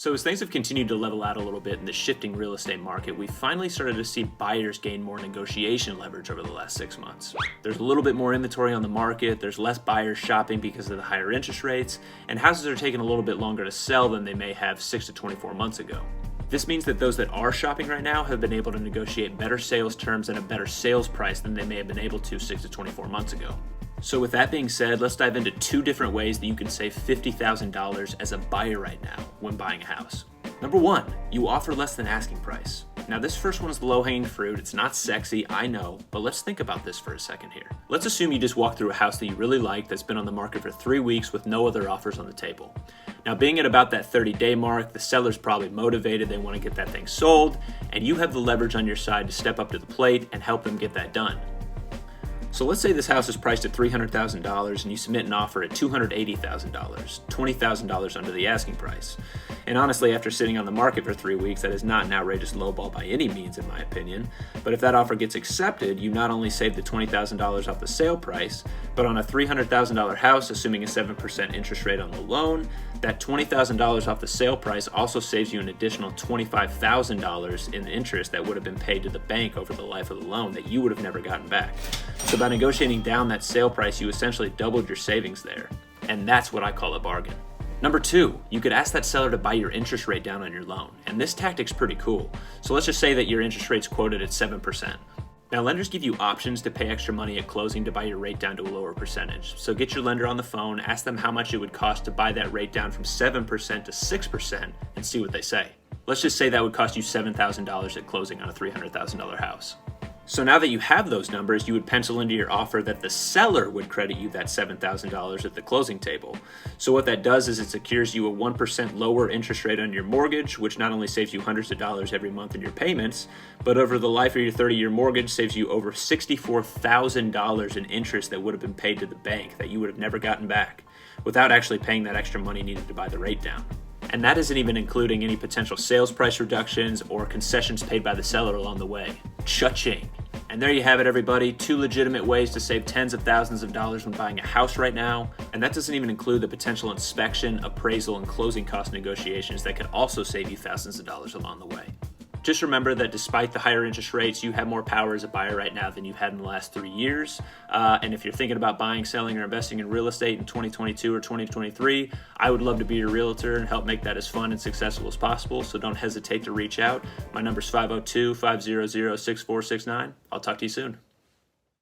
So as things have continued to level out a little bit in the shifting real estate market, we finally started to see buyers gain more negotiation leverage over the last 6 months. There's a little bit more inventory on the market, there's less buyers shopping because of the higher interest rates, and houses are taking a little bit longer to sell than they may have 6 to 24 months ago. This means that those that are shopping right now have been able to negotiate better sales terms and a better sales price than they may have been able to 6 to 24 months ago. So with that being said, let's dive into 2 different ways that you can save $50,000 as a buyer right now when buying a house. Number 1, you offer less than asking price. Now this first one is the low-hanging fruit. It's not sexy, I know, but let's think about this for a second here. Let's assume you just walked through a house that you really like that's been on the market for 3 weeks with no other offers on the table. Now being at about that 30-day mark, the seller's probably motivated, they want to get that thing sold, and you have the leverage on your side to step up to the plate and help them get that done. So let's say this house is priced at $300,000 and you submit an offer at $280,000, $20,000 under the asking price. And honestly, after sitting on the market for 3 weeks, that is not an outrageous lowball by any means in my opinion. But if that offer gets accepted, you not only save the $20,000 off the sale price, but on a $300,000 house, assuming a 7% interest rate on the loan, that $20,000 off the sale price also saves you an additional $25,000 in interest that would have been paid to the bank over the life of the loan that you would have never gotten back. So by negotiating down that sale price, you essentially doubled your savings there. And that's what I call a bargain. Number 2, you could ask that seller to buy your interest rate down on your loan. And this tactic's pretty cool. So let's just say that your interest rate's quoted at 7%. Now lenders give you options to pay extra money at closing to buy your rate down to a lower percentage. So get your lender on the phone, ask them how much it would cost to buy that rate down from 7% to 6% and see what they say. Let's just say that would cost you $7,000 at closing on a $300,000 house. So now that you have those numbers, you would pencil into your offer that the seller would credit you that $7,000 at the closing table. So what that does is it secures you a 1% lower interest rate on your mortgage, which not only saves you hundreds of dollars every month in your payments, but over the life of your 30-year mortgage saves you over $64,000 in interest that would have been paid to the bank that you would have never gotten back without actually paying that extra money needed to buy the rate down. And that isn't even including any potential sales price reductions or concessions paid by the seller along the way. Cha-ching. And there you have it, everybody. 2 legitimate ways to save tens of thousands of dollars when buying a house right now. And that doesn't even include the potential inspection, appraisal, and closing cost negotiations that could also save you thousands of dollars along the way. Just remember that despite the higher interest rates, you have more power as a buyer right now than you've had in the last 3 years. And if you're thinking about buying, selling, or investing in real estate in 2022 or 2023, I would love to be your realtor and help make that as fun and successful as possible. So don't hesitate to reach out. My number's 502-500-6469. I'll talk to you soon.